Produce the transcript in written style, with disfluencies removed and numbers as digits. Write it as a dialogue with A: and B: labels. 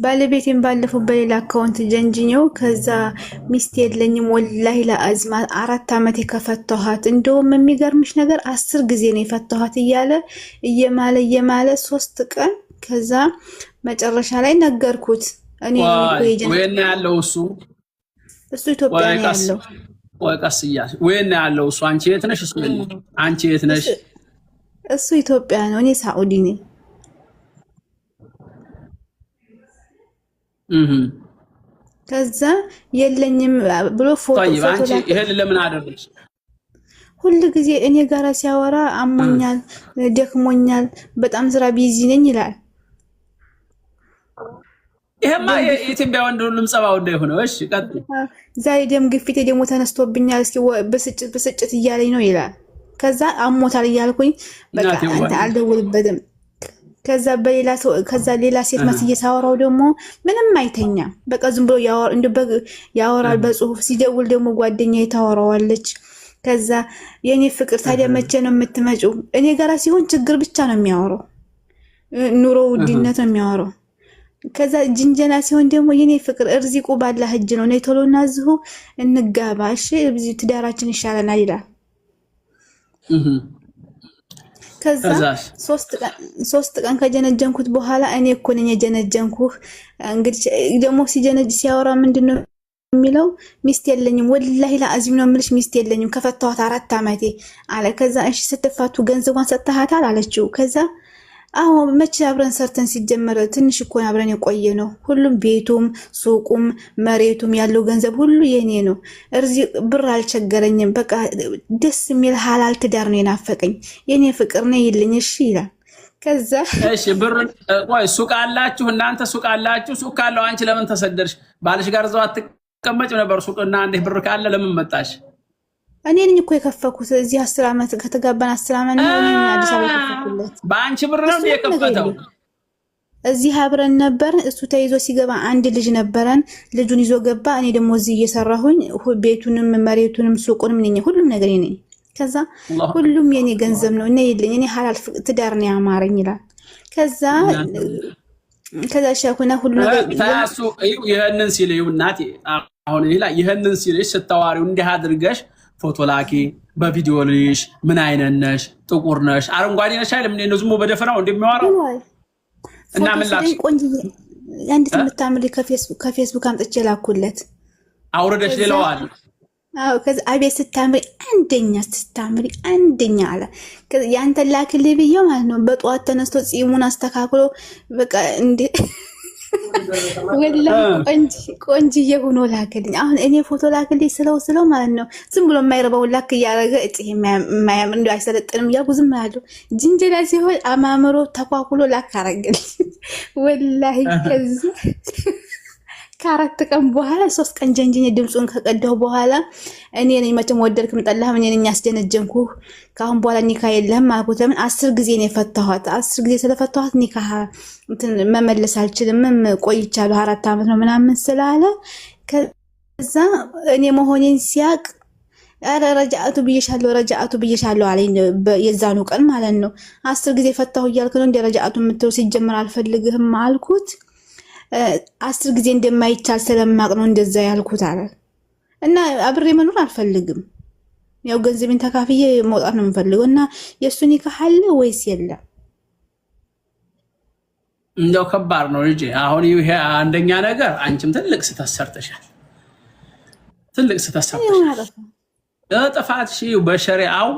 A: ባለቤቴን ባለፈው በሌላ አካውንት ጀንጅኘው ከዛ ሚስት የለኝም ወላሂ ለአዝማ 4 ዓመት የከፈተኋት እንደውም የሚገርምሽ ነገር 10 ጊዜ ነው የፈተኋት እየማለ 3 ቀን ከዛ መጨረሻ ላይ ነገርኩት እኔ
B: ወይኔ ያለው
A: እሱ ኢትዮጵያ ነው ያለው
B: ወቀስያ ወይኔ ያለው አንቺ የት ነሽ አንቺ የት ነሽ
A: እሱ ኢትዮጵያ ነው እኔ ሳኡዲ ነኝ ከዛ የለኝም ብሎ ፎቶ
B: ይሄን ለምን አደረግሽ
A: ሁሉ ጊዜ እኔ ጋራ ሲያወራ አሞኛል ደክሞኛል በጣም ስራ ቢዚ ነኝ ይላል
B: ይሄማ የኢትዮጵያ ወንድ ሁሉም ጸባው እንደሆነ እሺ ቀጥ
A: ዛሬ ደም ግፊቴ ደግሞ ተነስቶብኛል እስኪ በስጭት እያለኝ ነው ይላል ከዛ አሞታል እያልኩኝ በቃ አንተ አልደውልበትም ከዛ ሌላ ሴት መስዬ ሳወራው ደግሞ ምንም አይተኛ በቃ ዝም ብሎ ያወራል በጽሁፍ ሲደውል ደግሞ ጓደኛዬ ታወራዋለች ከዛ የኔ ፍቅር ታዲያ መቼ ነው የምትመጪው እኔ ጋራ ሲሆን ችግር ብቻ ነው የሚያወራው ኑሮ ውድነት ነው የሚያወራው ከዛ ጅንጀና ሲሆን ደግሞ የኔ ፍቅር እርዚቁ ባላህ እጅ ነው ነይ ቶሎና ዝሁ እንጋባ እሺ ትዳራችን ይሻለናል ይላል ከዛ 3 ቀን ከጀነጀንኩት በኋላ እኔ እኮ ነኝ የጀነጀንኩህ እንግዲህ ደግሞ ሲያወራ ምንድነው የሚለው ሚስት የለኝም ወላሂ ለአዚም ነው የምልሽ ሚስት የለኝም ከፈታኋት 4 ዓመቴ አለ ከዛ እሺ ስትፋቱ ገንዘቧን ሰጥተሃታል አለችው ከዛ አዎ መቼ አብረን ሰርተን ሲጀመር ትንሽ እኮ አብረን የቆየ ነው ሁሉም ቤቱም ሱቁም መሬቱም ያለው ገንዘብ ሁሉ የኔ ነው ብር አልቸገረኝም በቃ ደስ የሚል ሐላል ትዳር ነው የናፈቀኝ የኔ ፍቅር ነው ይልኝ እሺ ይላል ከዛ
B: እሺ ብር ቆይ ሱቅ አላችሁ እናንተ ሱቅ አላችሁ ሱቅ ካለው አንቺ ለምን ተሰደርሽ ባልሽ ጋር ዘው አትቀመጭ ነበር ሱቅና እንዴ ብር ካለ ለምን መጣሽ
A: እኔ ነኝ እኮ የከፈኩት እዚህ 10 ዓመት ከተጋባን 10 ዓመት ነው እኔ አዲስ አበባ የከፈኩለት
B: ባንቺ ብር ነው የከፈተው
A: እዚህ አብረን ነበር እሱ ተይዞ ሲገባ አንድ ልጅ ነበረን ልጁን ይዞ ገባ እኔ ደግሞ እዚህ እየሰራሁኝ ቤቱንም መሬቱንም ሱቁንም ነኝ ሁሉም ነገር ነኝ ከዛ ሁሉም የኔ ገንዘብ ነው እኔ ይልኝ እኔ ሐላል ትዳር ነው ያማረኝ ይላል ከዛ ሻኩና ሁሉ ነገር
B: ታሱ ይሄንን ሲልዩ እናቴ አሁን ይሄንን ሲልሽ ስታዋሪው እንዲህ አድርገሽ ፎቶ ላኪ በቪዲዮ ልሽ ምን አይነት ነሽ ጥቁር ነሽ አረንጓዴ ነሽ አይደል ምን ነው ዝም በደፈናው እንደሚያወራው እና ምን ላክሽ
A: ቆንጆ አንድ ተምታምሪ ከፌስቡክ አምጥቼ ላኩለት
B: አውረደሽ ሌላዋል
A: አው ከዛ አቤት ስታምሪ አንደኛ አለ ከዛ ያንተ ላክልኝ ብዬው ማለት ነው በጧት ተነስቶ ጺሙን አስተካክሎ በቃ እንዴ ወላሂ ቆንጆዬ ሆኖ ላክልኝ አሁን እኔ ፎቶ ላክልኝ ስለው ማለት ነው ዝም ብሎ የማይረባው ላክ ያረገ እጪ የማያምር እንደው አይሰለጥንም ያጉ ዝም ያለው ጅንጀላ ሲሆን አማምሮ ተኳኩሎ ላክ አረገልኝ ወላሂ ከዛ ከአራት ቀን በኋላ 3 ቀን ጀንጅኝ ድምጹን ከቀዳው በኋላ እኔ ነኝ መቼም ወደድክም ጠላህም እኔ ነኝ ያስጀነጀንኩ ካሁን በኋላ ኒካ የለህም ማለት ለምን 10 ጊዜ ነው የፈታኋት 10 ጊዜ ስለፈታኋት ኒካ መመለስ አልችልም ቆይቻለሁ 4 ዓመት ነው ምናምን ስላለ ከዛ እኔ መሆኔን ሲያቅ አረ ረጃአቱ ብዬሻለሁ አለኝ የዛኑ ቀን ማለት ነው 10 ጊዜ ፈታሁ እያልክ ነው እንደ ረጃአቱ የምትለው ሲጀምር አልፈልግህም አልኩት 10 ጊዜ እንደማይቻል ስለማቅ ነው እንደዛ ያልኩት አለ እና አብሬ መኖር አልፈልግም ያው ገንዘቤን ተካፍዬ መውጣት ነው የምፈልገው እና የሱ ኒካህ አለ ወይስ የለም
B: እንደው ከባድ ነው ልጅ አሁን ይሄ አንደኛ ነገር አንቺም ትልቅ ስተሰርተሻል ጥፋትሽ በሸሪዓው